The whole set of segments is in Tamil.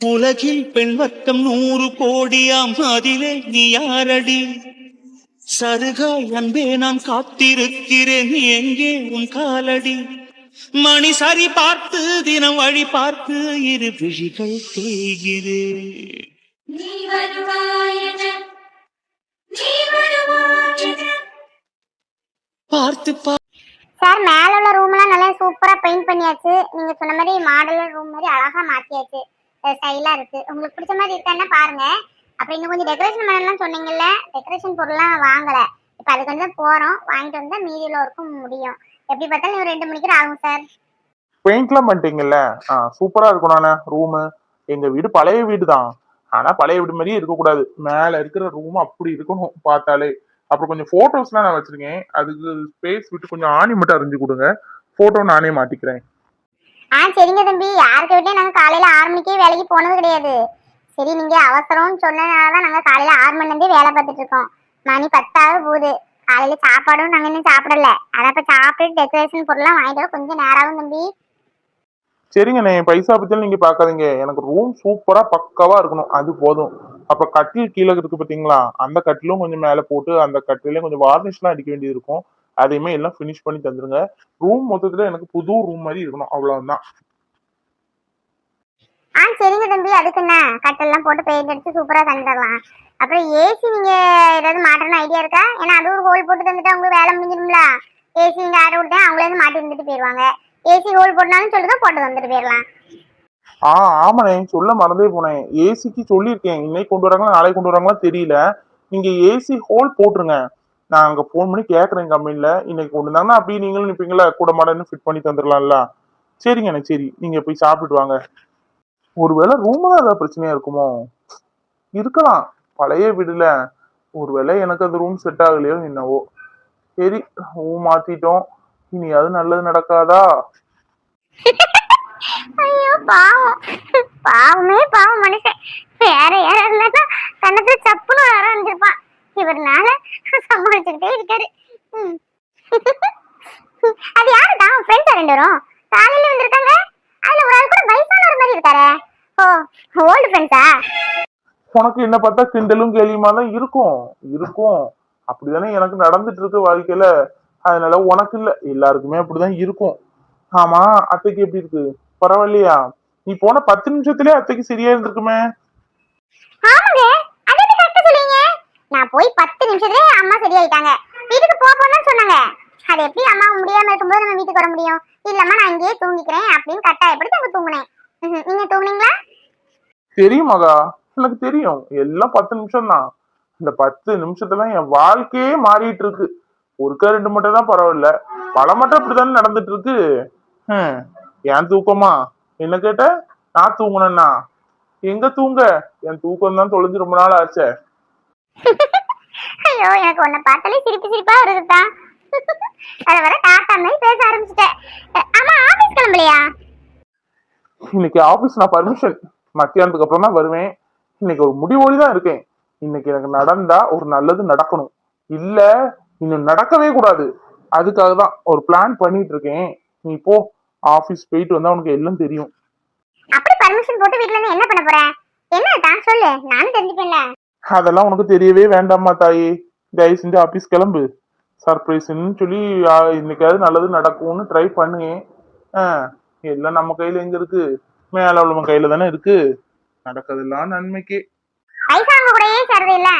உலகில் பெண் வர்க்கம் 100 கோடியாம், அதிலே நீ யாரடி? சருகாய் அன்பே நான் காத்திருக்கிறேன், எங்கே உன் காலடி? மணி சரி பார்த்து தினம் வழி பார்த்து இரு விழிகள் தேய்கிறேன். பார்த்து சார், மேல உள்ள ரூம் எல்லாம் நல்லா சூப்பரா பெயிண்ட் பண்ணியாச்சு. நீங்க சொன்ன மாதிரி மாடலர் ரூம் மாதிரி அழகா மாத்தியாச்சு. ஸ்டைலா இருக்கு. உங்களுக்கு பிடிச்ச மாதிரி இருக்கான்னு பாருங்க. அப்புறம் இன்னும் கொஞ்சம் டெக்கரேஷன் பண்ணலாம் சொன்னீங்கல்ல, டெக்கரேஷன் பொருள்லாம் வாங்கல. இப்ப அதுக்கு வந்து போறோம், வாங்கிட்டு வந்தா மீதியில ஒர்க்கும் முடியும். எப்படி பார்த்தாலும் ஒரு 2 மணிக்கு ஆகும் சார். பெயிண்ட்லாம் பண்ணிட்டீங்கல்ல? சூப்பரா இருக்கும். நானே ரூமு, எங்க வீடு பழைய வீடு தான். ஆனா பழைய வீடு மாதிரியே இருக்கக்கூடாது. மேல இருக்கிற ரூம் அப்படி இருக்கணும் பார்த்தாலே. அப்புறம் கொஞ்சம் போட்டோஸ்லாம் நான் வச்சிருக்கேன். அதுக்கு ஸ்பேஸ் விட்டு கொஞ்சம் ஆணி மட்டும் அறிஞ்சு கொடுங்க. போட்டோ நானே மாட்டிக்கிறேன். சரிங்க தம்பி. யாருக்கு விட்டே நாங்க காலையில 6 மணிக்கே வேலைக்கு போனது கிடையாது. சரி, நீங்க அவசரம்னு சொன்னதுனாலதான் நாங்க காலையில 6 மணில இருந்தே வேலை பார்த்துட்டு இருக்கோம். மணி 10 போகுது. காலையில சாப்பாடும் நாங்க இன்னும் சாப்பிடல. அதான் இப்ப சாப்பிட்டு டெக்கரேஷன் பொருள்லாம் வாங்கிட்டு கொஞ்சம் நேரம் ஆகும் தம்பி. சரிங்கண்ணே, பைசா பத்தியும் நீங்க பாக்காதீங்க. எனக்கு ரூம் சூப்பரா பக்காவா இருக்கணும், அது போதும். அப்ப கட்டில் கீழே இருக்கு பாத்தீங்களா, அந்த கட்டிலும் கொஞ்சம் மேல போட்டு அந்த கட்டிலையும் கொஞ்சம் வார்னிஷ்லாம் அடிக்க வேண்டியது இருக்கும். அதையுமே எல்லாம் பினிஷ் பண்ணி தந்துருங்க. ரூம் மொத்தத்துல எனக்கு புது ரூம் மாதிரி இருக்கணும், அவ்வளவுதான். சரிங்க தம்பி. அதுக்கு என்ன, கட்டெல்லாம் போட்டு பெயிண்ட் அடிச்சு சூப்பரா தந்துடலாம். அப்புறம் ஏசி நீங்க ஏதாவது மாட்டணும் ஐடியா இருக்கா? ஏன்னா அது ஒரு ஹோல் போட்டு தந்துட்டா உங்களுக்கு வேலை முடிஞ்சிடும்ல. ஏசி இங்க ஆர்டர் கொடுத்தா அவங்களே வந்து மாட்டி இருந்துட்டு போயிருவாங்க. ஏசி ஹோல் போட்டாலும் சொல்லுங்க, போட்டு வந்துட்டு போயிடலாம். ஆமாண்ணே, சொல்ல மறந்தே போனேன். ஏசிக்கு சொல்லியிருக்கேன், இன்னைக்கு கொண்டு வராங்களா நாளைக்கு கொண்டு வராங்களா தெரியல. நீங்க ஏசி ஹோல் போட்டுருங்க. நான் அங்க போன் பண்ணி கேக்குறேன் கம்பெனில. இன்னைக்கு கொண்டு வந்தாங்கன்னா அப்படியே நீங்களும் நிப்பீங்களா, கூட மாடன்னு ஃபிட் பண்ணி தந்துடலாம்ல. சரிங்கண்ணே, சரி, நீங்க போய் சாப்பிட்டு வாங்க. ஒருவேளை ரூம் தான் ஏதாவது பிரச்சனையா இருக்குமோ? இருக்கலாம், பழைய வீடுல. ஒருவேளை எனக்கு அந்த ரூம் செட் ஆகலையோ என்னவோ. சரி, ரூம் மாத்திட்டோம், இனி அது நல்லது நடக்காதா? ஐயோ பாவம், பாவமே பாவம் மனுஷன். வேற யாராவது இருந்தா கண்ணத்துல சப்புன்னு ஆரம்பிச்சிருப்பான். இவர்னால சமாளிச்சுக்கிட்டே இருக்காரு. அது யாருதான் ஃப்ரெண்ட்ஸ் 2 பேரும் காலையில வந்திருக்காங்க. அதுல ஒரு ஆள் கூட வயசானவர் மாதிரி இருக்காரு. ஓ, ஓல்டு ஃப்ரெண்ட்ஸா? உனக்கு என்ன பார்த்தா கிண்டலும் கேலியுமா தான் இருக்கும் இருக்கும். அப்படிதானே எனக்கு நடந்துட்டு இருக்கு வாழ்க்கையில. அதனால உனக்கு இல்ல, எல்லாருக்குமே அப்படிதான் இருக்கும். ஆமா, அத்தைக்கு எப்படி இருக்கு? பரவாயில்லையா? நீ போன 10 நிமிஷத்துலயே அத்தைக்கு சரியா இருந்திருக்குமே. ஆமாங்க, அது என்ன கரெக்ட்டா சொல்றீங்க? நான் போய் 10 நிமிஷத்துலயே அம்மா சரியாயிட்டாங்க. வீட்டுக்கு போன்னு சொன்னாங்க. அது எப்படி அம்மா முடியாம இருக்கும்போது நம்ம வீட்டுக்கு வர முடியும்? இல்லம்மா நான் இங்கேயே தூங்கிக்கிறேன் அப்படின்னு கட்டாயப்படுத்தி அங்க தூங்குனேன். நீங்க தூங்குனீங்களா? தெரியும் மகா, எனக்கு தெரியும். எல்லாம் 10 நிமிஷம் தான். இந்த 10 நிமிஷத்துல என் வாழ்க்கையே மாறிட்டு இருக்கு. ஒருக்கா 2 மட்டும் தான் பரவாயில்ல, பல மட்டும் இப்படித்தானே நடந்துட்டு இருக்கு. ஏன் தூக்கமா என்ன கேட்ட? நான் தூங்குனேன்னா எங்க தூங்க? என் தூக்கம் தான் தொலைஞ்சு ரொம்ப நாள் ஆச்சே. ஐயோ, எனக்கு உன்னை பார்த்தாலே சிரிப்பு சிரிப்பா இருக்குதா. அத வர டாட்டா மாதிரி பேச ஆரம்பிச்சிட்டேன். ஆமா, ஆபீஸ் கிளம்பலையா? இன்னைக்கு ஆபீஸ் நான் பர்மிஷன் மத்தியானத்துக்கு அப்புறம் தான் வருவேன். இன்னைக்கு ஒரு முடிவோடி தான் இருக்கேன். இன்னைக்கு எனக்கு நடந்தா ஒரு நல்லது நடக்கணும், இல்ல இன்னும் நடக்கவே கூடாது. அதுக்காக தான் ஒரு பிளான் பண்ணிட்டு இருக்கேன். நீ போ, ஆபீஸ் போயிட்டு வந்தா உனக்கு எல்லாம் தெரியும். அப்படி பர்மிஷன் போட்டு வீட்ல இருந்து என்ன பண்ண போற? என்ன தான் சொல்லு, நானும் தெரிஞ்சுப்பேன்ல. அதெல்லாம் உனக்கு தெரியவே வேண்டாமா தாயே. தயவு செஞ்சு ஆபீஸ் கிளம்பு. சர்ப்ரைஸ்ன்னு சொல்லி இன்னைக்காவது நல்லது நடக்கும்னு ட்ரை பண்ணுங்க. எல்லாம் நம்ம கையில எங்க இருக்கு? மேல உள்ளவங்க கையில தானே இருக்கு. நடக்கிறதெல்லாம் நன்மைக்கு. பைசா அவங்க கூடயே சேர்றது இல்ல,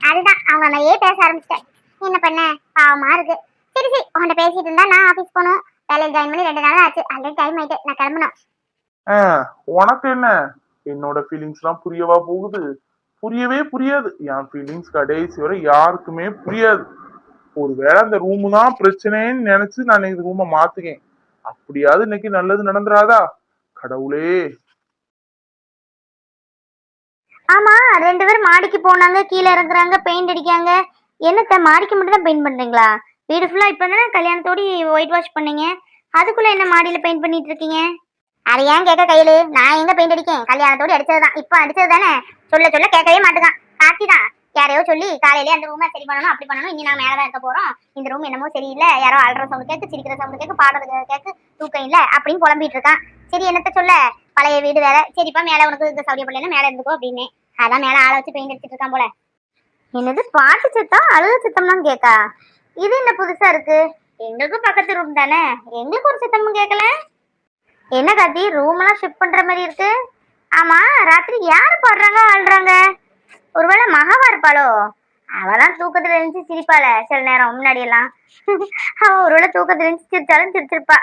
அதுதான் அவங்க மாதிரியே பேச ஆரம்பிச்சிட்டேன். என்ன பண்ண, பாவமா இருக்கு. சரி சரி, உன்கிட்ட பேசிட்டு இருந்தா நான் ஆபீஸ் போகணும். வேலையை ஜாயின் பண்ணி 2 நாள் ஆச்சு. ஆல்ரெடி டைம் ஆயிட்டு, நான் கிளம்பணும். உனக்கு என்ன, என்னோட ஃபீலிங்ஸ் எல்லாம் புரியவா போகுது? புரியவே புரியாது. என் ஃபீலிங்ஸ் கடைசி வரை யாருக்குமே புரியாது. ஒருவேளை அந்த ரூம் தான் பிரச்சனைன்னு நினைச்சு நான் இந்த ரூமை மாத்துக்கேன். அப்படியாவது இன்னைக்கு நல்லது நடந்துராதா கடவுளே. ஆமா, 2 பேரும் மாடிக்கு போனாங்க, கீழே இறங்குறாங்க, பெயிண்ட் அடிக்காங்க. என்னத்த மாடிக்கு மட்டும் தான் பெயிண்ட் பண்றீங்களா? வீடு ஃபுல்லா இப்ப தானே கல்யாணத்தோடி ஒயிட் வாஷ் பண்ணீங்க, அதுக்குள்ள என்ன மாடியில பெயிண்ட் பண்ணிட்டு இருக்கீங்க? அது ஏன் கேட்க கையில, நான் எங்க பெயிண்ட் அடிக்கேன்? கல்யாணத்தோடு அடிச்சதுதான், இப்ப அடிச்சது தானே. சொல்ல சொல்ல கேட்கவே மாட்டுதான். கார்த்தி தான் யாரையோ சொல்லி காலையிலே அந்த ரூமை சரி பண்ணணும், அப்படி பண்ணணும், இனி நான் மேலதான் இருக்க போறோம், இந்த ரூம் என்னமோ சரியில்லை, யாரோ அல்ற சவுண்ட் கேட்கு, சிரிக்கிற சவுண்ட் கேட்கு, பாடுறது கேட்கு, தூக்கம் இல்லை அப்படின்னு புலம்பிட்டு இருக்கான். சரி என்னத்த சொல்ல, பழைய வீடு வேற, சரிப்பா மேல உனக்கு இந்த சௌரிய பண்ணல மேல இருந்துக்கோ அப்படின்னு. அதான் மேல ஆளை வச்சு பெயிண்ட் அடிச்சிட்டு இருக்கான் போல. என்னது பாட்டு சத்தம் அழுத சத்தம்லாம் கேக்கா? இது என்ன புதுசா இருக்கு? எங்களுக்கும் பக்கத்து ரூம் தானே, எங்களுக்கு ஒரு சத்தமும் கேட்கல. என்ன காத்தி ரூம் எல்லாம் ஷிஃப்ட் பண்ற மாதிரி இருக்கு? ஆமா, ராத்திரி யாரு பாடுறாங்க ஆள்றாங்க? ஒருவேளை மகாவா இருப்பாளோ? அவதான் தூக்கத்துல இருந்து சிரிப்பாள சில நேரம் முன்னாடி எல்லாம். அவ ஒருவேளை தூக்கத்துல இருந்து சிரிச்சாலும் சிரிச்சிருப்பா.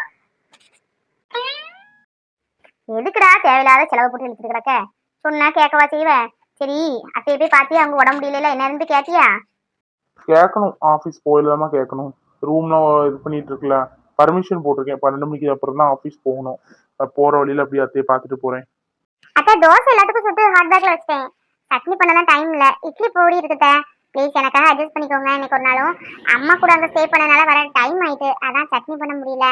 எதுக்குடா தேவையில்லாத செலவு போட்டு இழுத்துட்டு கிடக்க? சொன்னா கேட்கவா செய்வேன்? சரி அத்தையை போய் பாத்தியா, அவங்க உடம்பு முடியல என்ன இருந்து கேட்டியா? கேட்கணும், ஆஃபீஸ் போயிடலாமா கேட்கணும். ரூம்ல இது பண்ணிட்டு இருக்கல, பர்மிஷன் போட்டிருக்கேன். 12 மணிக்கு அப்புறம் தான் ஆஃபீஸ் போகணும். போற வழியில அப்படியே அத்தையை பார்த்துட்டு போறேன். அக்கா தோசை எல்லாத்துக்கும் சுட்டு ஹாட் பேக்ல வச்சிட்டேன். சட்னி பண்ணதான் டைம் இல்ல, இட்லி பொடி இருக்குதா, ப்ளீஸ் எனக்காக அட்ஜஸ்ட் பண்ணிக்கோங்க. இன்னைக்கு ஒரு நாளும் அம்மா கூட அங்க ஸ்டே பண்ணனால வர டைம் ஆயிட்டு, அதான் சட்னி பண்ண முடியல.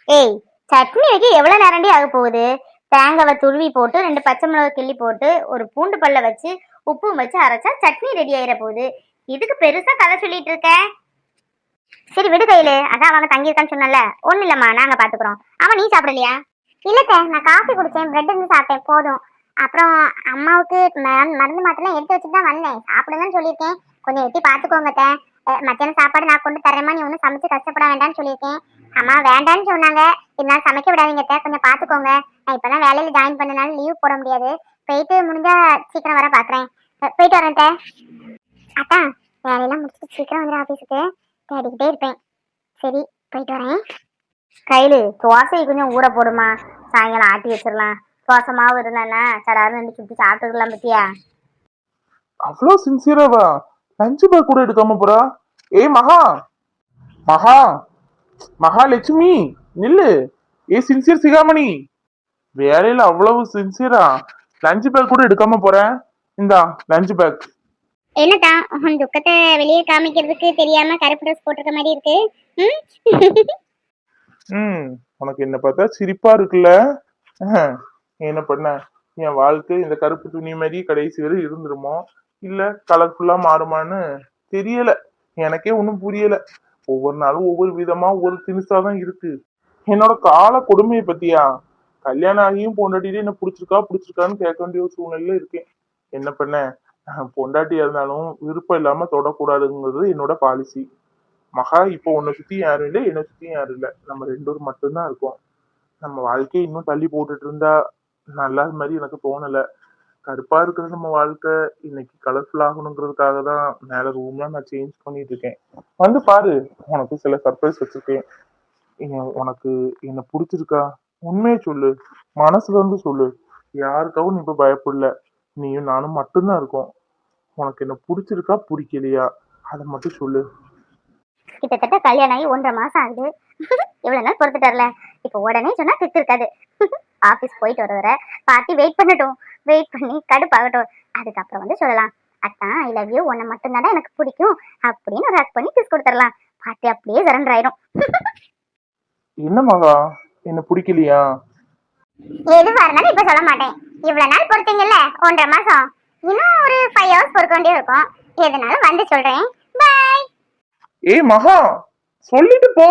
ஏய், சட்னி வைக்க எவ்வளவு நேரண்டி ஆக போகுது? தேங்காவை துருவி போட்டு 2 பச்சை மிளகா கிள்ளி போட்டு ஒரு பூண்டு பல்ல வச்சு உப்பும் வச்சு அரைச்சா சட்னி ரெடி ஆயிட போகுது. இதுக்கு பெருசா கதை சொல்லிட்டு இருக்க? சரி விடு கையில, அதான் அவங்க தங்கியிருக்கான்னு சொன்னல. ஒண்ணு இல்லம்மா, நாங்க பாத்துக்கிறோம். ஆமா நீ சாப்பிடலையா? இல்லத்த, நான் காஃபி குடிச்சேன், பிரெட் இருந்து சாப்பிட்டேன் போதும். அப்புறம் அம்மாவுக்கு மருந்து மாத்திரம் எடுத்து வச்சுட்டு தான் வந்தேன். சாப்பிடுங்கன்னு சொல்லியிருக்கேன், கொஞ்சம் எட்டி பாத்துக்கோங்க. மத்தியானம் சாப்பாடு நான் கொண்டு தரேம்மா, நீ ஒன்றும் சமைச்சு கஷ்டப்பட வேண்டாம்னு சொல்லியிருக்கேன். அம்மா வேண்டான்னு சொன்னாங்க, இருந்தாலும் சமைக்க விடாதீங்க, கொஞ்சம் பாத்துக்கோங்க. நான் இப்பதான் வேலையில ஜாயின் பண்ணனால லீவ் போட முடியாது. போயிட்டு முடிஞ்சா சீக்கிரம் வர பாக்குறேன். போயிட்டு வரேன். அத்தா வேலையெல்லாம் முடிச்சுட்டு சீக்கிரம் வந்துடும் ஆஃபீஸுக்கு, தேடிக்கிட்டே இருப்பேன். சரி போயிட்டு வரேன். கையில தோசை கொஞ்சம் ஊற போடுமா, சாயங்காலம் ஆட்டி வச்சிடலாம். தோசை மாவு இருந்தானா சடாரு 2 சுத்தி சாப்பிட்டுக்கலாம் பத்தியா? அவ்வளோ சின்சியராவா? லஞ்சு பேக் கூட எடுக்காம போறா? ஏய் மகா, மகா, மகாலட்சுமி நில்லு. ஏ சின்சியர் சிகாமணி, வேலையில அவ்வளவு சின்சியரா லஞ்சு பேக் கூட எடுக்காம போறேன். இந்தா லஞ்சு பேக். என்னட்டா உன் துக்கத்தை வெளியே காமிக்கிறதுக்கு தெரியாம கருப்பு ட்ரெஸ் போட்டிருக்க மாதிரி இருக்கு. உனக்கு என்ன பார்த்தா சிரிப்பா இருக்குல்ல? என்ன பண்ண, என் வாழ்க்கை இந்த கருப்பு துணி மாதிரி கடைசி வரை இருந்துருமோ இல்ல கலர்ஃபுல்லா மாறுமான்னு தெரியல. எனக்கே ஒன்றும் புரியல. ஒவ்வொரு நாளும் ஒவ்வொரு விதமா ஒவ்வொரு திணிசாதான் இருக்கு. என்னோட கால கொடுமையை பத்தியா? கல்யாணம் ஆகியும் பொண்டாட்டியே என்ன பிடிச்சிருக்கான்னு கேட்க வேண்டிய ஒரு சூழ்நிலையில இருக்கேன். என்ன பண்ண, பொண்டாட்டியா இருந்தாலும் விருப்பம் இல்லாம தொடக்கூடாதுங்கிறது என்னோட பாலிசி. மகா இப்போ உன்னை சுத்தி யாரும் இல்லை, என்னை சுத்தியும் யாரும் இல்லை, நம்ம 2 பேரும் மட்டும்தான் இருக்கோம். நம்ம வாழ்க்கையை இன்னும் தள்ளி போட்டுட்டு இருந்தா நல்லா மாதிரி எனக்கு தோணல. கருப்பா இருக்கிற நம்ம வாழ்க்கை இன்னைக்கு கலர்ஃபுல் ஆகணுங்கிறதுக்காக தான் மேல ரூம்லாம் நான் சேஞ்ச் பண்ணிட்டு இருக்கேன். வந்து பாரு, உனக்கு சில சர்ப்ரைஸ் வச்சிருக்கேன். உனக்கு என்ன பிடிச்சிருக்கா? உண்மையை சொல்லு, மனசுல இருந்து சொல்லு. யாருக்காவும் நீ இப்ப பயப்படல, நீயும் நானும் மட்டும்தான் இருக்கோம். உனக்கு என்ன பிடிச்சிருக்கா பிடிக்கலையா அதை மட்டும் சொல்லு. கிட்டத்தட்ட கல்யாணம் ஆகி 1.5 மாசம் ஆகுது. இவ்வளவு நாள் பொறுத்துட்டார்ல, இப்ப உடனே சொன்னா திட்டு இருக்காது. ஆபீஸ் போயிட்டு வர வர பாட்டி வெயிட் பண்ணட்டும், வெயிட் பண்ணி கடுப்பாகட்டும், அதுக்கப்புறம் வந்து சொல்லலாம், அத்தான் ஐ லவ் யூ, உன்னை மட்டும்தானே எனக்கு பிடிக்கும் அப்படின்னு ஒரு ஹக் பண்ணி கிஸ் கொடுத்துடலாம். பாட்டி அப்படியே சரண்டர் ஆயிரும். என்ன மகா, என்ன பிடிக்கலையா? எதுவா இருந்தாலும் இப்ப சொல்ல மாட்டேன். இவ்வளவு நாள் பொறுத்தீங்கல்ல 1.5 மாசம், இன்னும் ஒரு 5 ஹவர்ஸ் பொறுக்க வேண்டியது இருக்கும். எதுனாலும் வந்து சொல்றேன். பாய். ஏய் மகா, சொல்லிட்டு போ,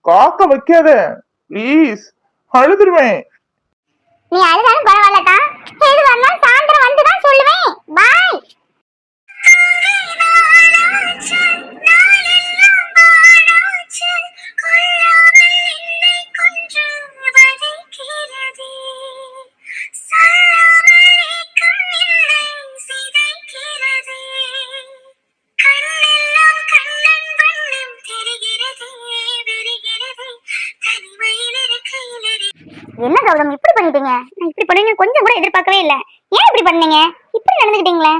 காக்க வைக்காத ப்ளீஸ், அழுதுருவேன். நீ அழுதாலும் பரவாயில்லதான், எது வரலாம் சாயந்தரம் வந்துதான் சொல்லுவேன். பாய். என்ன கௌதம் இப்படி பண்ணிட்டீங்க? நான் இப்படி பண்ணுவீங்க கொஞ்சம் கூட எதிர்பார்க்கவே இல்லை. ஏன் இப்படி பண்ணீங்க? இப்படி நடந்துக்கிட்டீங்களே.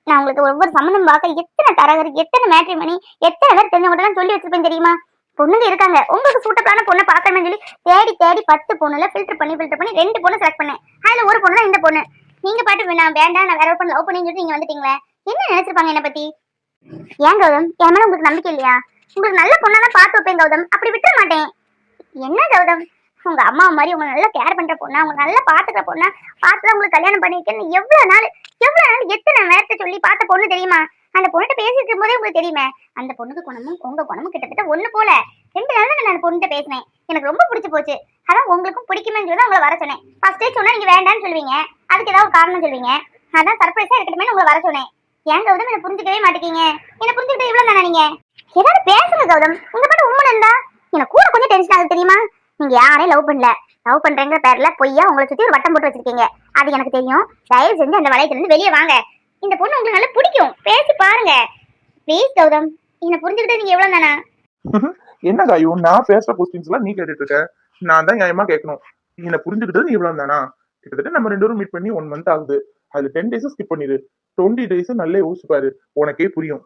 நான் உங்களுக்கு ஒவ்வொரு சம்மந்தம் பார்க்க எத்தனை தரகர், எத்தனை மேட்ரிமணி, எத்தனை பேர் தெரிஞ்சவங்கள்ட்ட சொல்லி வச்சிருப்பேன் தெரியுமா? பொண்ணுங்க இருக்காங்க, உங்களுக்கு சூட்டப்பான பொண்ணை பார்க்கணும்னு சொல்லி தேடி தேடி 10 பொண்ணுல ஃபில்டர் பண்ணி 2 பொண்ணு செலக்ட் பண்ணேன். அதுல ஒரு பொண்ணு தான் இந்த பொண்ணு. நீங்க பாட்டு நான் வேண்டாம், நான் வேற ஒரு பொண்ணு லவ் பண்ணி சொல்லிட்டு நீங்க வந்துட்டீங்களே. என்ன நினைச்சிருப்பாங்க என்ன பத்தி? ஏன் கௌதம், என் மேல உங்களுக்கு நம்பிக்கை இல்லையா? உங்களுக்கு நல்ல பொண்ணா தான் பார்த்து வைப்பேன் கௌதம், அப்படி விட்டுற மாட்டேன். என்ன கௌதம், உங்க அம்மா மாதிரி உங்களை நல்லா கேர் பண்ற பொண்ணா, உங்க நல்லா பாத்துக்கிற பொண்ணா பார்த்துதான் உங்களுக்கு கல்யாணம் பண்ணிருக்கேன்னு எவ்வளவு நாள் எத்தனை நேரத்தை சொல்லி பார்த்த பொண்ணு தெரியுமா? அந்த பொண்ணுகிட்ட பேசிட்டு இருக்கும் போதே உங்களுக்கு தெரியுமே, அந்த பொண்ணுக்கு குணமும் உங்க குணமும் கிட்டத்தட்ட ஒண்ணு போல. 2 நாள் தான் நான் அந்த பொண்ணுகிட்ட பேசினேன், எனக்கு ரொம்ப பிடிச்சு போச்சு. அதான் உங்களுக்கும் பிடிக்குமேன்னு சொல்லி உங்களை வர சொன்னேன். ஃபர்ஸ்டே சொன்னா நீங்க வேண்டாம்னு சொல்லுவீங்க, அதுக்கு ஏதாவது காரணம் சொல்லுவீங்க. அதான் சர்ப்ரைஸா இருக்கட்டுமே உங்களை வர சொன்னேன். ஏன் கௌதம் என்ன புரிஞ்சுக்கவே மாட்டேங்க? என்ன புரிஞ்சுக்கிட்ட இவ்வளவு தானே நீங்க? ஏதாவது பேசுங்க கௌதம். உங்க பாட்டு உண்மை இருந்தா எனக்கு கூட கொஞ்சம் டென்ஷன் ஆகுது தெரியுமா? நீங்க யாரையும் லவ் பண்ணல, லவ் பண்றேங்கிற பேர்ல பொய்யா உங்களை சுத்தி ஒரு வட்டம் போட்டு வச்சிருக்கீங்க. அது எனக்கு தெரியும். தயவு செஞ்சு அந்த வளையத்துல இருந்து வெளியே வாங்க. இந்த பொண்ணு உங்களுக்கு நல்லா பிடிக்கும், பேசி பாருங்க ப்ளீஸ் கௌதம். என்ன புரிஞ்சுக்கிட்டு நீங்க எவ்வளவு தானா? என்ன காயு, நான் பேசுற கொஸ்டின்ஸ் எல்லாம் நீ கேட்டுட்டு இருக்க, நான் தான் நியாயமா கேட்கணும். என்ன புரிஞ்சுக்கிட்டது நீ இவ்வளவு தானா? கிட்டத்தட்ட நம்ம 2 பேரும் மீட் பண்ணி 1 மந்த் ஆகுது. அதுல 10 டேஸ் ஸ்கிப் பண்ணிடு, 20 டேஸ் நல்லா யோசிச்சு பாரு, உனக்கே புரியும்.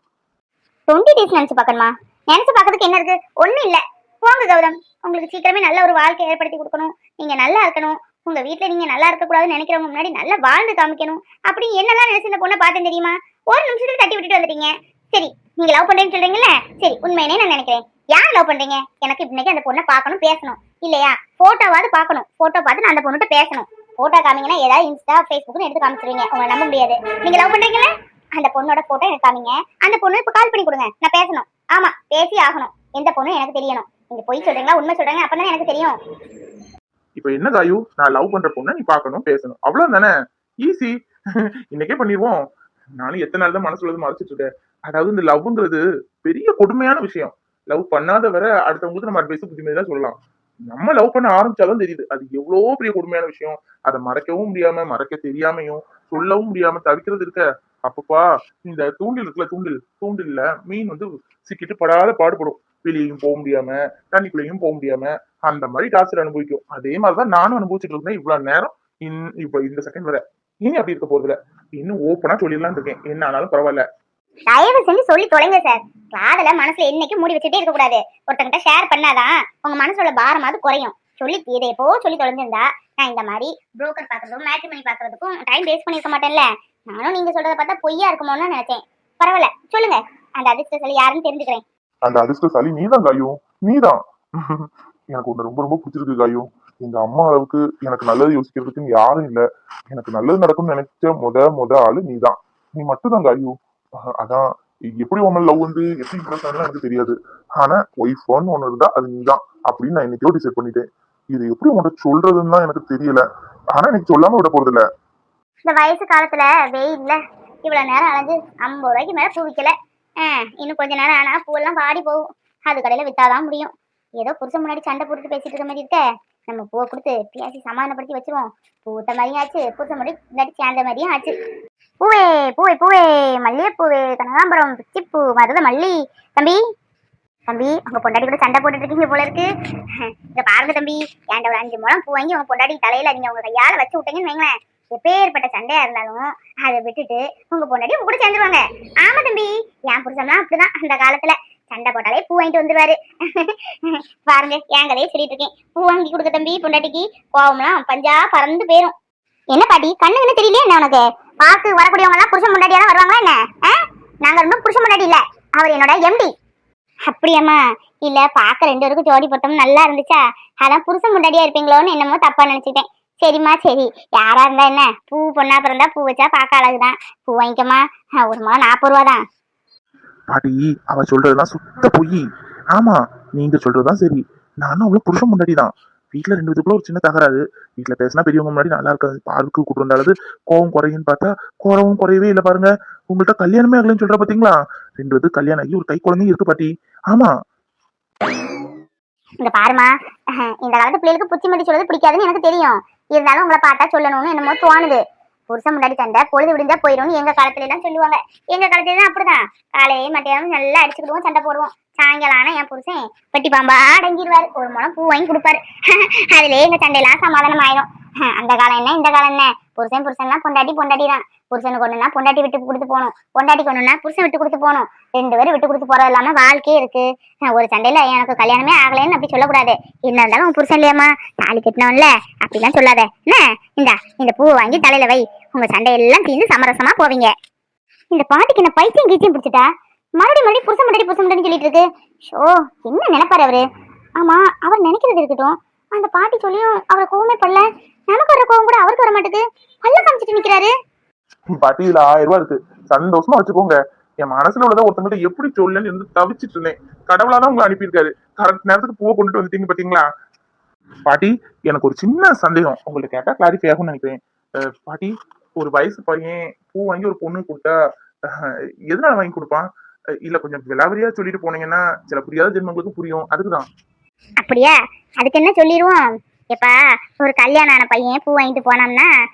20 டேஸ் நினைச்சு பார்க்கணுமா? நினைச்சு பார்க்கறதுக்கு என்ன இருக்கு? ஒண்ணும் இல்ல. போங்க கௌதம். உங்களுக்கு சீக்கிரமே நல்ல ஒரு வாழ்க்கை ஏற்படுத்தி கொடுக்கணும். நீங்க நல்லா இருக்கணும். உங்க வீட்டுல நீங்க நல்லா இருக்க கூடாதுன்னு நினைக்கிறவங்க முன்னாடி நல்லா வாழ்ந்து காமிக்கணும். அப்படி என்னெல்லாம் நினைச்சு இந்த பொண்ணை பார்த்தேன் தெரியுமா? ஒரு நிமிஷத்துக்கு தட்டி விட்டுட்டு வந்துட்டீங்க. சரி, நீங்க லவ் பண்றேன்னு சொல்றீங்கல்ல, சரி உண்மையினே நான் நினைக்கிறேன். யார் லவ் பண்றீங்க? எனக்கு இன்னைக்கு அந்த பொண்ணை பார்க்கணும், பேசணும் இல்லையா? போட்டோவாவது பார்க்கணும். போட்டோ பார்த்து நான் அந்த பொண்ணுகிட்ட பேசணும். போட்டோ காமிங்கன்னா ஏதாவது இன்ஸ்டா ஃபேஸ்புக்னு எடுத்து காமிச்சிருவீங்க, உங்களை நம்ப முடியாது. நீங்க லவ் பண்றீங்கல்ல, அந்த பொண்ணோட போட்டோ எனக்கு காமிங்க. அந்த பொண்ணு இப்ப கால் பண்ணி கொடுங்க, நான் பேசணும். ஆமா, பேசி ஆகணும். எந்த பொண்ணு எனக்கு தெரியணும். நீங்க பொய் சொல்றீங்களா உண்மை சொல்றீங்க அப்பதான் எனக்கு தெரியும். இப்ப என்ன காயு, நான் லவ் பண்ற பொண்ணை நீ பார்க்கணும், பேசணும், அவ்வளவு தானே? ஈஸி. இன்னைக்கே பண்ணிடுவோம். நானும் எத்தனை நாள் தான் மனசுல மறைச்சிட்டு இருக்கேன். அதாவது இந்த லவ்ங்கிறது பெரிய கொடுமையான விஷயம். லவ் பண்ணாத வர அடுத்தவங்களுக்கு நம்ம அட்வைஸ் புத்திமதி தான் சொல்லலாம். நம்ம லவ் பண்ண ஆரம்பிச்சாலும் தெரியுது அது எவ்வளவு பெரிய கொடுமையான விஷயம். அதை மறைக்கவும் முடியாம, மறைக்க தெரியாமையும், சொல்லவும் முடியாம தவிக்கிறது இருக்க. அப்பப்பா, இந்த தூண்டில் இருக்குல்ல, தூண்டில்ல மீன் வந்து சிக்கிட்டு படாத பாடுபடும். வெளியையும் போக முடியாம, தண்ணிக்குள்ளேயும் போக முடியாம, அந்த மாதிரி டார்ச்சர் அனுபவிக்கும். அதே மாதிரிதான் நானும் அனுபவிச்சுட்டு இருந்தேன் இவ்வளவு நேரம். இப்ப இந்த செகண்ட் வர இனி அப்படி இருக்க போறதுல இன்னும் ஓப்பனா சொல்லிடலாம் இருக்கேன். என்ன ஆனாலும் பரவாயில்ல. தயவு செஞ்சு சொல்லி தொலைங்க சார். காதல மனசுல என்னைக்கு மூடி வச்சுட்டே இருக்க கூடாது. ஒருத்தங்கிட்ட ஷேர் பண்ணாதான் உங்க மனசோட பாரமாவது குறையும். சொல்லி இதை எப்போ சொல்லி தொலைஞ்சிருந்தா நான் இந்த மாதிரி புரோக்கர் பாக்குறதுக்கும் மேட்ரிமோனி பாக்குறதுக்கும் டைம் வேஸ்ட் பண்ணிருக்க மாட்டேன்ல. நானும் நீங்க சொல்றத பார்த்தா பொய்யா இருக்குமோன்னு நினைச்சேன். பரவாயில்ல, சொல்லுங்க. அந்த அதிர்ஷ்டசாலி யாருன்னு தெரிஞ்சுக்கிறேன். அந்த அதிர்ஷ்டசாலி நீதான் காயு, நீதான். எனக்கு ஒண்ணு ரொம்ப ரொம்ப பிடிச்சிருக்கு காயு. எங்க அம்மா அளவுக்கு எனக்கு நல்லது யோசிக்கிறதுக்கு யாரும் இல்ல. எனக்கு நல்லது நடக்கும்னு நினைச்ச முத ஆளு நீதான். நீ மட்டும் தான் காயு. அதான் எப்படி உன் லவ் வந்து எப்படி இம்ப்ரெஸ் ஆனா எனக்கு தெரியாது. ஆனா ஒய்ஃப்னு ஒண்ணு இருந்தா அது நீதான் அப்படின்னு நான் இன்னைக்கோ டிசைட் பண்ணிட்டேன். இது எப்படி உன்கிட்ட சொல்றதுன்னு தான் எனக்கு தெரியல. ஆனா எனக்கு சொல்லாம விட போறது இல்ல. இந்த வயசு காலத்துல வெயில்ல இவ்வளவு நேரம் அலைஞ்சு 50 ரூபாய்க்கு மேல பூ விக்கல. இன்னும் கொஞ்ச நேரம் ஆனா பூவெல்லாம் வாடி போகும். அது கடையில வித்தாதான் முடியும். ஏதோ புருஷன் முன்னாடி சண்டை போட்டுட்டு பேசிட்டு இருக்க மாதிரி இருக்க. நம்ம பூவை கொடுத்து பேசி சமாதானப்படுத்தி வச்சிருவோம். பூத்த மாதிரியும் ஆச்சு, புருஷன் முன்னாடி இல்லாட்டி சேர்ந்த மாதிரியும் ஆச்சு. பூவே பூவே பூவே, மல்லிகைப்பூவே, கனகாம்பரம், பிச்சிப்பூ, மருத மல்லி. தம்பி தம்பி, உங்க பொண்டாடி கூட சண்டை போட்டுட்டு இருக்கீங்க போல இருக்கு. இங்க பாருங்க தம்பி, ஏன்ட ஒரு 5 முழம் பூ வாங்கி உங்க பொண்டாடி தலையில நீங்க உங்க கையால வச்சு விட்டீங்கன்னு வைங்களேன், எப்பேற்பட்ட சண்டையா இருந்தாலும் அதை விட்டுட்டு உங்க பொண்டாடி உங்க கூட சேர்ந்துருவாங்க. ஆமா தம்பி, என் புருஷன்லாம் அப்படிதான். அந்த காலத்துல சண்டை போட்டாலே பூ வாங்கிட்டு வந்துருவாரு. பாருங்க, என் கதையே சொல்லிட்டு இருக்கேன். பூ வாங்கி கொடுக்க தம்பி பொண்டாட்டிக்கு, கோவம்லாம் பஞ்சா பறந்து போயிரும். என்ன பாட்டி, கண்ணு என்ன தெரியலையே என்ன உனக்கு? பார்த்து வரக்கூடியவங்க எல்லாம் புருஷன் முன்னாடியா தான் வருவாங்களா என்ன? நாங்க ரெண்டும் புருஷன் முன்னாடி இல்ல, அவர் என்னோட எம்டி. அப்படியாம்மா? இல்ல, பார்க்க 2 பேருக்கும் ஜோடி பொருத்தம் நல்லா இருந்துச்சா, அதான் புருஷன் முன்னாடியா இருப்பீங்களோன்னு என்னமோ தப்பா நினைச்சிட்டேன். சரிம்மா சரி, யாரா இருந்தா என்ன, பூ பொண்ணா பிறந்தா பூ வச்சா பார்க்க அழகுதான். பூ வாங்கிக்கமா, ஒரு முழம் 40 ரூபா தான். பாட்டி, அவ சொல்றதுதான் சுத்த பொய். ஆமா, நீங்க சொல்றதுதான் சரி. நானும் அவ்வளவு புருஷன் முன்னாடி தான். வீட்டுல 2 பேத்துக்குள்ள ஒரு சின்ன தகராறு. வீட்டுல பேசினா பெரியவங்க முன்னாடி நல்லா இருக்காது, பார்க்கு கூட்டு வந்தாலும் கோவம் குறையுன்னு பார்த்தா கோவம் குறையவே இல்லை. பாருங்க, உங்கள்கிட்ட கல்யாணமே ஆகலன்னு சொல்ற பாத்தீங்களா? 2 பேருக்கு கல்யாணம் ஆகி ஒரு கை குழந்தையும் இருக்கு பாட்டி. ஆமா, இந்த பாருமா, இந்த காலத்து பிள்ளைகளுக்கு புத்திமதி சொல்றது பிடிக்காதுன்னு எனக்கு தெரியும். இருந்தாலும் உங்களை பார்த்தா சொல்லணும்னு என்னமோ தோணுது. புருஷன் முன்னாடி சண்டை பொழுது விடிஞ்சா போயிடும்னு எங்க காலத்துல எல்லாம் சொல்லுவாங்க. எங்க காலத்துல தான் அப்படிதான். காலையே மத்தியானம் நல்லா அடிச்சுக்கிடுவோம், சண்டை போடுவோம். சாயங்காலம் ஆனா என் புருஷன் பெட்டி பாம்பா அடங்கிடுவாரு, ஒரு முழம் பூ வாங்கி கொடுப்பாரு. அதுலயே எங்க சண்டையெல்லாம் சமாதானம் ஆயிடும். அந்த காலம் என்ன இந்த காலம் என்ன, புருஷன்லாம் பொண்டாட்டி தான். புருஷனுக்கு ஒண்ணுன்னா பொண்டாட்டி விட்டு கொடுத்து போகணும், பொண்டாட்டிக்கு ஒண்ணுன்னா புருஷன் விட்டு கொடுத்து போகணும். 2 பேரும் விட்டு கொடுத்து போறது இல்லாம வாழ்க்கையே இருக்கு. ஒரு சண்டையில எனக்கு கல்யாணமே ஆகலைன்னு அப்படி சொல்லக்கூடாது. என்ன இருந்தாலும் உன் புருஷன் இல்லையாமா, தாலி கட்டினவன்ல, அப்படிலாம் சொல்லாத என்ன. இந்த பூவை வாங்கி தலையில வை, உங்க சண்டையெல்லாம் தீர்ந்து சமரசமா போவீங்க. இந்த பாட்டிக்கு என்ன பைத்தியம் கீச்சியம் பிடிச்சிட்டா? மறுபடியும் புருஷன் முன்னாடி சொல்லிட்டு இருக்கு. ஷோ, என்ன நினைப்பாரு அவரு? ஆமா, அவர் நினைக்கிறது இருக்கட்டும். அந்த பாட்டி சொல்லியும் அவரை கோவமே படல. நமக்கு வர கோவம் கூட அவருக்கு வர மாட்டேது. பல்ல காமிச்சிட்டு நிக்கிறாரு. பாட்டி, இதுல 1000 ரூபாய் இருக்கு, சந்தோஷமா வச்சுக்கோங்க. என் மனசுல உள்ளதை ஒருத்தவங்கள்ட்ட எப்படி சொல்லலன்னு இருந்து தவிச்சிட்டு இருந்தேன். கடவுளாதான் உங்களை அனுப்பியிருக்காரு. கரெக்ட் நேரத்துக்கு பூவை கொண்டுட்டு வந்துட்டீங்க பாத்தீங்களா? பாட்டி, எனக்கு ஒரு சின்ன சந்தேகம் உங்கள்ட்ட கேட்டா கிளாரிஃபை ஆகும்னு நினைக்கிறேன். பாட்டி, ஒரு வயசு பையன் பூ வாங்கி ஒரு பொண்ணு கொடுத்தா அஹ், எதனால வாங்கி கொடுப்பான்? இல்ல கொஞ்சம் விலாவரியா சொல்லிட்டு போனீங்கன்னா சில புரியாத ஜென்மங்களுக்கு புரியும், அதுக்குதான். அப்படியா? அதுக்கு என்ன சொல்லிடுவோம். எப்பா, ஒரு கல்யாணம் ஆன பையன் பூ வாங்கிட்டு போனோம்னா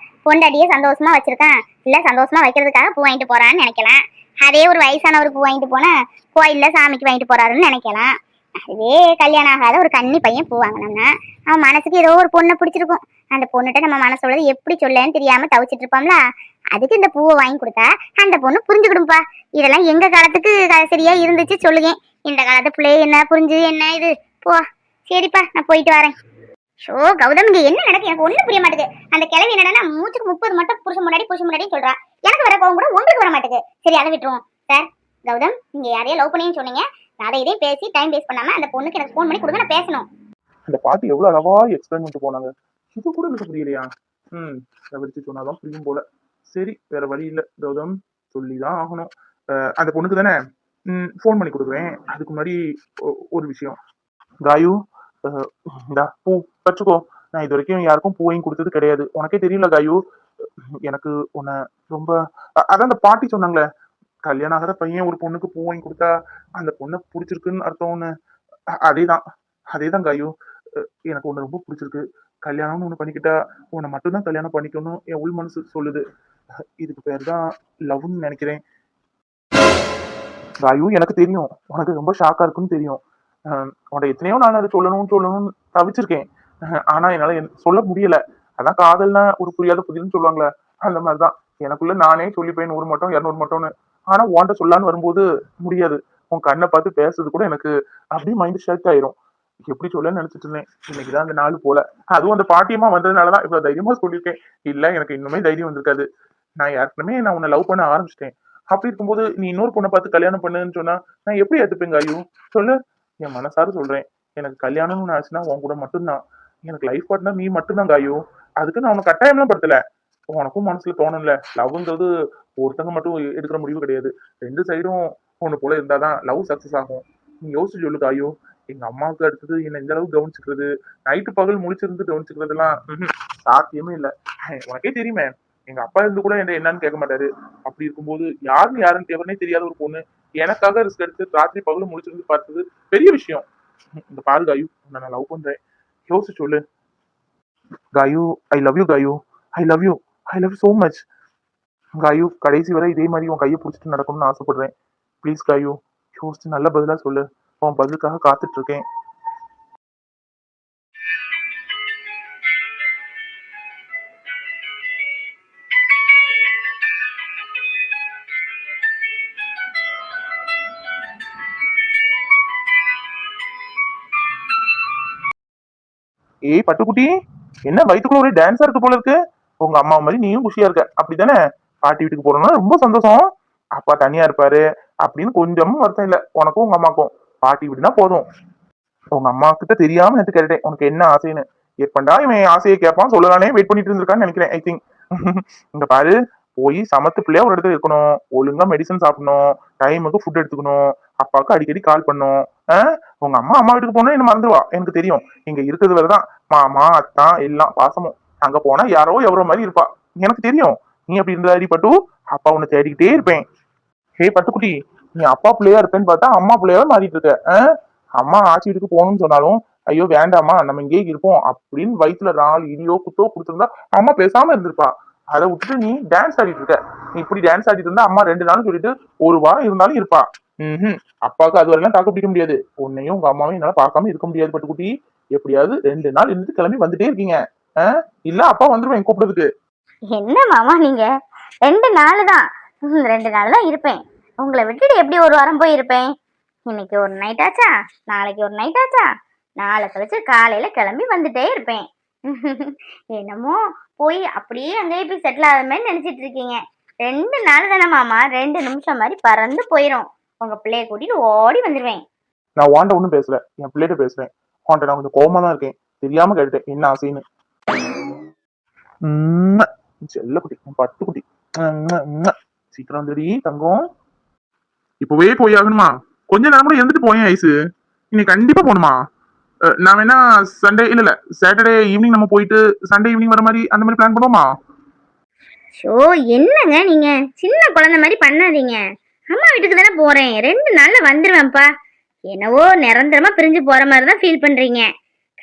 பொண்டாட்டியே சந்தோஷமா வச்சிருக்கான், இல்ல சந்தோஷமா வைக்கிறதுக்காக பூ வாங்கிட்டு போறான்னு நினைக்கலாம். அதே ஒரு வயசானவர் பூ வாங்கிட்டு போனா கோயில்ல சாமிக்கு வாங்கிட்டு போறாருன்னு நினைக்கலாம். அதுவே கல்யாணம் ஆகாத ஒரு கன்னி பையன் பூ வாங்கினோம்னா அவன் மனசுக்கு ஏதோ ஒரு பொண்ணை பிடிச்சிருக்கும். அந்த பொண்ணுகிட்ட நம்ம மனசோட எப்படி சொல்லன்னு தெரியாம தவிச்சிட்டு இருப்போம்ல, அதுக்கு இந்த பூவை வாங்கி கொடுத்தா அந்த பொண்ணு புரிஞ்சுக்கிடும்பா. இதெல்லாம் எங்க காலத்துக்கு சரியா இருந்துச்சு சொல்லுங்க. இந்த காலத்து பிள்ளைய என்ன புரிஞ்சு என்ன இது? போ. சரிப்பா, நான் போயிட்டு வரேன். ஷோ கௌதம், இங்க என்ன நடக்கு எனக்கு ஒண்ணும் புரிய மாட்டேங்குது. அந்த கிழவி என்னடா மூச்சுக்கு 30 மட்டும் புருஷன் முன்னாடி சொல்றா. எனக்கு வர கோவம் கூட உங்களுக்கு வர மாட்டேங்குது. சரி, அதை விட்டுருவோம். சார் கௌதம், நீங்க யாரையா லவ் பண்ணின்னு சொன்னீங்க. நான் அதை இதையும் பேசி டைம் வேஸ்ட் பண்ணாம அந்த பொண்ணுக்கு எனக்கு ஃபோன் பண்ணி கொடுங்க, நான் பேசணும். அந்த பாட்டி எவ்வளவு அழகா எக்ஸ்பிளைன் பண்ணிட்டு போனாங்க. இது கூட எனக்கு புரியலையா? அதை வச்சு சொன்னாதான் புரியும் போல. சரி, வேற வழி இல்ல கௌதம், சொல்லிதான் ஆகணும். அந்த பொண்ணுக்கு தானே ஃபோன் பண்ணி கொடுக்குறேன். அதுக்கு முன்னாடி ஒரு விஷயம். காயு, இந்தா பூ வச்சுக்கோ. நான் இது வரைக்கும் யாருக்கும் பூ வாங்கி கொடுத்தது கிடையாது, உனக்கே தெரியல காயு. எனக்கு உன்னை ரொம்ப அதான் அந்த பாட்டி சொன்னாங்களே, கல்யாணம் ஆகிற பையன் ஒரு பொண்ணுக்கு பூ வாங்கி கொடுத்தா அந்த பொண்ணை பிடிச்சிருக்குன்னு அர்த்தம்னு. அதேதான் அதேதான் காயு. எனக்கு உன்னை ரொம்ப பிடிச்சிருக்கு. கல்யாணம்னு ஒண்ணு பண்ணிக்கிட்டா உன்னை மட்டும்தான் கல்யாணம் பண்ணிக்கணும் என் உள் மனசு சொல்லுது. இதுக்கு பேர் தான் லவ்னு நினைக்கிறேன். காயு, எனக்கு தெரியும் உனக்கு ரொம்ப ஷாக்கா இருக்குன்னு தெரியும். உன்னை எத்தனையோ நான் அதை சொல்லணும்னு தவிச்சிருக்கேன். ஆனா என்னால சொல்ல முடியல. அதான் காதல்னா ஒரு புரியாத புதிர்னு சொல்லுவாங்களே, அந்த மாதிரிதான் எனக்குள்ள நானே சொல்லிப்பேன் 100 மட்டும் 200 மட்டும்னு. ஆனா உன்கிட்ட சொல்லான்னு வரும்போது முடியாது. உன் கண்ணை பார்த்து பேசுறது கூட எனக்கு அப்படியே மைண்ட் ஷேக் ஆயிரும். எப்படி சொல்லன்னு நினைச்சிட்டு இருந்தேன். இன்னைக்குதான் அந்த நாள் போல. அதுவும் அந்த பாட்டியமா வந்ததுனாலதான் இவ்வளவு தைரியமா சொல்லியிருக்கேன். இல்ல எனக்கு இன்னுமே தைரியம் வந்திருக்காது. நான் உன்னை லவ் பண்ண ஆரம்பிச்சிட்டேன். அப்படி இருக்கும்போது நீ இன்னொரு பொண்ணை பார்த்து கல்யாணம் பண்ணுன்னு சொன்னா நான் எப்படி ஏத்துப்பேங்க ஐயோ? சொல்லு. என் மனசார சொல்றேன். எனக்கு கல்யாணம்னு ஆச்சுன்னா உன் கூட மட்டும்தான். எனக்கு லைஃப் பார்ட்னர் நீ மட்டும்தான் காயோ. அதுக்கு நான் உனக்கு கட்டாயம்லாம் படுத்தல. உனக்கும் மனசுல தோணும்ல, லவ்ங்கிறது ஒருத்தங்க மட்டும் எடுக்கிற முடிவு கிடையாது. 2 சைடும் ஒண்ணு போல இருந்தாதான் லவ் சக்சஸ் ஆகும். நீ யோசிச்சு சொல்லு காயோ. எங்க அம்மாவுக்கு அடுத்தது என்ன இந்த அளவுக்கு கவனிச்சுக்கிறது, நைட்டு பகல் முழிச்சிருந்து கவனிச்சுக்கிறதுலாம் சாத்தியமே இல்லை. உனக்கே தெரியுமே, எங்க அப்பா இருந்து கூட என்ன என்னன்னு கேட்க மாட்டாரு. அப்படி இருக்கும்போது யாருன்னு எவருனே தெரியாத ஒரு பொண்ணு எனக்காக ரிஸ்க் எடுத்து ராத்திரி பகலும் முடிச்சிருந்து பார்த்தது பெரிய விஷயம். இந்த பாரு காயு, உன்னை நான் லவ் பண்றேன். யோசிச்சு சொல்லு Kayu. I love you Kayu. I love you. I love you so much Kayu. கடைசி வரை இதே மாதிரி உன் கையை பிடிச்சிட்டு நடக்கணும்னு ஆசைப்படுறேன். ப்ளீஸ் காயு, யோசிச்சு நல்ல பதிலா சொல்லு. உன் பதிலுக்காக காத்துட்டு இருக்கேன். ஏய் பட்டுக்குட்டி, என்ன வயிற்றுக்குள்ள ஒரே டான்ஸா இருக்கு போல இருக்கு. உங்க அம்மா மாதிரி நீயும் குஷியா இருக்க, அப்படித்தானே? பாட்டி வீட்டுக்கு போறோம்னா ரொம்ப சந்தோஷம். அப்பா தனியா இருப்பாரு அப்படின்னு கொஞ்சமும் வருத்தம் இல்ல உனக்கும் உங்க அம்மாக்கும். பாட்டி வீடுனா போதும். உங்க அம்மா கிட்ட தெரியாம நேத்து கேட்டேன் உனக்கு என்ன ஆசைன்னு. எப்பண்டா இவன் ஆசையை கேட்பான் சொல்லலானே வெயிட் பண்ணிட்டு இருந்திருக்கான்னு நினைக்கிறேன். ஐ திங்க் இங்க பாரு, போய் சமத்து பிள்ளையா ஒரு இடத்துல இருக்கணும், ஒழுங்கா மெடிசன் சாப்பிடணும், டைமுக்கு ஃபுட் எடுத்துக்கணும், அப்பாவுக்கு அடிக்கடி கால் பண்ணும். உங்க அம்மா வீட்டுக்கு போனா என்ன மறந்துடுவா எனக்கு தெரியும். இங்க இருக்கிறது வேறதான் மாமா அத்தான் எல்லாம் பாசமும். அங்க போனா யாரோ எவரோ மாதிரி இருப்பா எனக்கு தெரியும். நீ அப்படி இருந்தா பட்டு, அப்பா உன்னை தேடிக்கிட்டே இருப்பேன். ஹே பட்டுக்குட்டி, நீ அப்பா பிள்ளையா இருப்பேன்னு பார்த்தா அம்மா பிள்ளையாவே மாறிட்டு இருக்க. அம்மா ஆட்சி வீட்டுக்கு போகணும்னு சொன்னாலும் ஐயோ வேண்டாமா நம்ம இங்கே இருப்போம் அப்படின்னு வயிற்றுல 4 இடியோ குத்தோ கொடுத்துருந்தா அம்மா பேசாம இருந்திருப்பா. அதை விட்டுட்டு நீ டான்ஸ் ஆடிட்டு இருக்க. நீ இப்படி டான்ஸ் ஆடிட்டு இருந்தா அம்மா 2 நாள் சொல்லிட்டு 1 வாரம் இருந்தாலும் இருப்பா. அப்பாவுக்கு அது வரையெல்லாம் தாக்கு பிடிக்க முடியாது. உன்னையும் உங்க அம்மாவையும் என்னால பார்க்காம இருக்க முடியாது பட்டுக்குட்டி. எப்படியாவது 2 நாள் இருந்துட்டு கிளம்பி வந்துட்டே இருக்கீங்க. இல்ல அப்பா வந்துருவேன் கூப்பிடுறதுக்கு. என்ன மாமா நீங்க? 2 நாள் தான். 2 நாள் தான் இருப்பேன். உங்களை விட்டுட்டு எப்படி 1 வாரம் போய் இருப்பேன்? இன்னைக்கு ஒரு நைட் ஆச்சா, நாளைக்கு ஒரு நைட் ஆச்சா, நாளை கழிச்சு காலையில கிளம்பி வந்துட்டே இருப்பேன். என்னமோ போய் அப்படியே அங்கேயே போய் செட்டில் ஆகாத மாதிரி நினைச்சிட்டு இருக்கீங்க. 2 நாள் தானே மாமா, 2 நிமிஷம் மாதிரி பறந்து போயிடும். உங்க பிள்ளைய கூட்டிட்டு ஓடி வந்துடுவேன். நான் வாண்ட ஒண்ணும் பேசல, என் பிள்ளைகிட்ட பேசுறேன். வாண்ட நான் கொஞ்சம் கோவமா தான் இருக்கேன். தெரியாம கேட்டுட்டேன் என்ன ஆசைன்னு. செல்லக்குட்டி, பட்டுக்குட்டி, சீக்கிரம் வந்துடி தங்கம். இப்பவே போய் ஆகணுமா? கொஞ்ச நேரம் கூட இருந்துட்டு போயேன் ஐசு. இன்னைக்கு கண்டிப்பா போகணுமா? நான் வேணா சண்டே இல்ல சாட்டர்டே ஈவினிங் நம்ம போயிட்டு சண்டே ஈவினிங் வர மாதிரி அந்த மாதிரி பிளான் பண்ணுவோமா? ஷோ என்னங்க நீங்க சின்ன குழந்தை மாதிரி பண்ணாதீங்க. அம்மா வீட்டுக்கு தானே போறேன், 2 நாள்ல வந்துருவேன்ப்பா. என்னவோ நிரந்தரமா பிரிஞ்சு போற மாதிரி தான் ஃபீல் பண்றீங்க.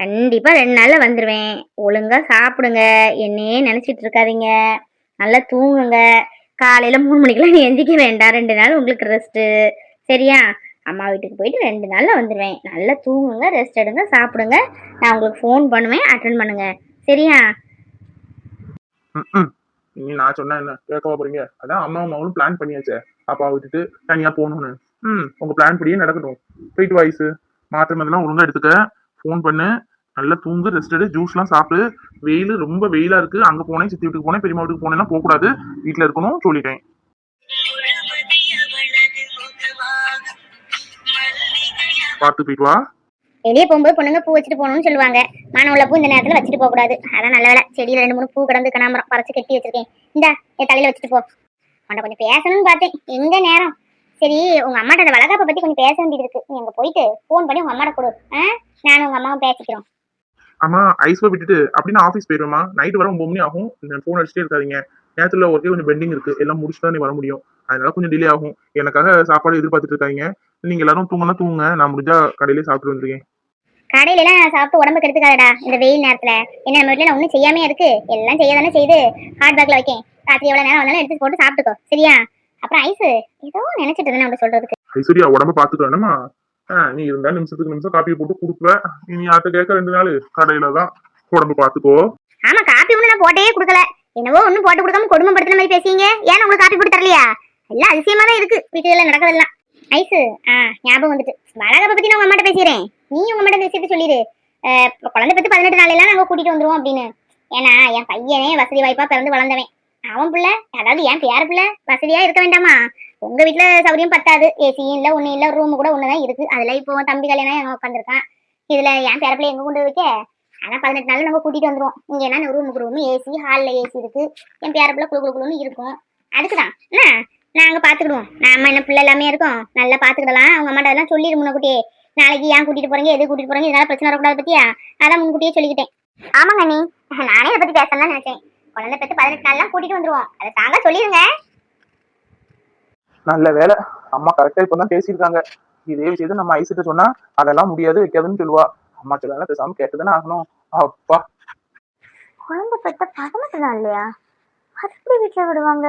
கண்டிப்பா 2 நாள்ல வந்துருவேன். ஒழுங்கா சாப்பிடுங்க, என்னையே நினைச்சிட்டு இருக்காதீங்க. நல்லா தூங்குங்க. காலையில 3 மணிக்கெல்லாம் எந்திக்க வேண்டாம். 2 நாள் உங்களுக்கு ரெஸ்ட். சரியா? அம்மா வீட்டுக்கு போயிட்டு 2 நாள்ல வந்துருவேன். நல்லா தூங்குங்க, ரெஸ்ட் எடுங்க, சாப்பிடுங்க. நான் உங்களுக்கு ஃபோன் பண்ணுவேன், அட்டன் பண்ணுங்க. சரியா? ம். இனி நான் சொன்னா என்ன கேட்கவா போறீங்க? அதான் அம்மாவும் அம்மாவும் பிளான் பண்ணியாச்சே, அப்பா விட்டுட்டு தனியா போகணும்னு. உங்க பிளான் படியே நடக்கட்டும். போயிட்டு வாய்ஸ் மாத்திரை மருந்தெல்லாம் ஒழுங்கா எடுத்துக்க. ஃபோன் பண்ணு. நல்லா தூங்கு, ரெஸ்ட் எடு, ஜூஸ்லாம் சாப்பிடு. வெயில் ரொம்ப வெயிலா இருக்கு. அங்க போனேன், சித்தி வீட்டுக்கு போனேன், பெரியம்மா வீட்டுக்கு போனேன்னா போக கூடாது. வீட்டுல இருக்கணும் சொல்லிட்டேன். பார்த்து போயிட்டு வா. வெளியே போகும்போது பொண்ணுங்க பூ வச்சுட்டு போகணும்னு சொல்லுவாங்க. மன உள்ள பூ இந்த நேரத்துல வச்சுட்டு போக கூடாது. அதான் நல்ல வேலை, செடியில 2 3 பூ கிடந்து கனாமரம் பறிச்சு கட்டி வச்சிருக்கேன். இந்தா என் தலையில வச்சுட்டு போ. உன்ட கொஞ்சம் பேசணும்னு பார்த்தேன், எங்க நேரம். சரி, உங்க அம்மாட்ட அந்த வளகாப்பை பத்தி கொஞ்சம் பேச வேண்டியது இருக்கு. நீ அங்க போயிட்டு ஃபோன் பண்ணி உங்க அம்மாட்ட கொடு. நானும் உங்க அம்மாவும் பேசிக்கிறோம். அம்மா ஐஸ்வ விட்டுட்டு அப்படின்னு ஆஃபீஸ் போயிடுவேமா. நைட்டு வர 9 மணி ஆகும். ஃபோன் அடிச்சுட்டே இருக்காதீங்க. நேரத்துல ஒர்க்கே கொஞ்சம் பெண்டிங் இருக்கு. எல்லாம் முடிச்சுட்டு தான் நீ வர முடியும். அதனால கொஞ்சம் டிலே ஆகும். எனக்காக சாப்பாடு எதிர்பார்த்துட்டு இருக்காங்க. நீங்க எல்லாரும் தூங்குங்க. நான் முடிஞ்சா கடையிலே சாப்பிட்டு வந்துருக்கேன். கடையில எல்லாம் சாப்பிட்டு உடம்பு கெடுத்துக்காதடா இந்த வெயில் நேரத்துல. என்ன நம்ம வீட்டுல நான் ஒன்னும் செய்யாமே இருக்கு, எல்லாம் செய்யதானே செய்து ஹாட் பேக்ல வைக்கேன். ராத்திரி எவ்வளவு நேரம் வந்தாலும் எடுத்து போட்டு சாப்பிட்டுக்கோ. சரியா? அப்புறம் ஐஸ் ஏதோ நினைச்சிட்டு இருந்தேன் அப்படி சொல்றதுக்கு. ஐஸ்வர்யா உடம்ப பாத்துக்கணுமா? நீ இருந்தா நிமிஷத்துக்கு நிமிஷம் காப்பியை போட்டு கொடுக்குற. நீ யார்கிட்ட கேட்க 2 நாள் கடையில தான். உடம்பு பாத்துக்கோ. ஆமா, காப்பி ஒண்ணு நான் போட்டே கொடுக்கல. என்னவோ ஒண்ணும் போட்டு கொடுக்காம கொடுமைப்படுத்துற மாதிரி பேசுறீங்க. ஏன் உங்களுக்கு காப்பி போட்டு தரலையா? எல்லாம் அதிசயமா தான் இருக்கு வீட்டுல நடக்கிறதெல்லாம். ஐஸ் ஞாபகம் வந்துட்டு, வளகாப்பை பத்தி நான் உங்க அம்மாட்ட பேசிடுறேன். நீ உங்க அம்மாட்ட பேசிட்டு சொல்லிடு. குழந்தை பத்தி 18 நாள் எல்லாம் நாங்க கூட்டிட்டு வந்துருவோம் அப்படின்னு. ஏன்னா என் பையனே வசதி வாய்ப்பா பிறந்து வளர்ந்தவன். அவன் பிள்ளை, அதாவது என் பேர பிள்ளை வசதியா இருக்க வேண்டாமா? உங்க வீட்டுல சௌரியம் பத்தாது. ஏசியும் இல்ல, ஒண்ணு இல்ல, ரூம் கூட ஒண்ணுதான் இருக்கு. அதுல இப்போ தம்பி கல்யாணம் உட்காந்துருக்கான். இதுல என் பேர பிள்ளை எங்க கொண்டு வைக்க? ஆனா 18 நாள் நம்ம கூட்டிட்டு வந்துருவோம். இங்க என்ன ரூமுக்கு ரூம் ஏசி, ஹால்ல ஏசி இருக்கு. என் பேர பிள்ளை குழுன்னு இருக்கும். அதுக்குதான் என்ன நாங்க பாத்துக்கிடுவோம். நம்ம என்ன பிள்ளை எல்லாமே இருக்கோம், நல்லா பாத்துக்கிடலாம். அவங்க அம்மாட்ட எல்லாம் சொல்லிடு முன்னக்கூட்டியே. நாளைக்கு ஏன் கூட்டிட்டு போறீங்க, எது கூட்டிட்டு போறீங்க, இதனால பிரச்சனை வரக்கூடாது பத்தியா? அதான் முன்கூட்டியே சொல்லிக்கிட்டேன். ஆமாங்க நீ, நானே இதை பத்தி பேசலாம் நினைச்சேன். குழந்தை பெற்று 18 நாள்லாம் கூட்டிட்டு வந்துருவோம். அதை தாங்க சொல்லிருங்க. நல்ல வேலை, அம்மா கரெக்டா இப்பதான் பேசியிருக்காங்க. இதே விஷயத்த நம்ம ஐசிட்ட சொன்னா அதெல்லாம் முடியாது வைக்காதுன்னு சொல்லுவா. அம்மா சொல்லலாம் பேசாம கேட்டுதானே ஆகணும். அப்பா, குழந்தை பெற்ற 18 நாள் இல்லையா? அது எப்படி வீட்டுல விடுவாங்க?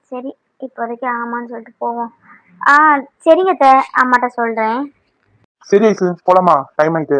சரி, இப்போதைக்கு ஆமான்னு சொல்லிட்டு போவோம். சரிங்க அம்மாட்ட சொல்றேன். சரி ஐசு போலாமா? டைம் ஆயிட்டு.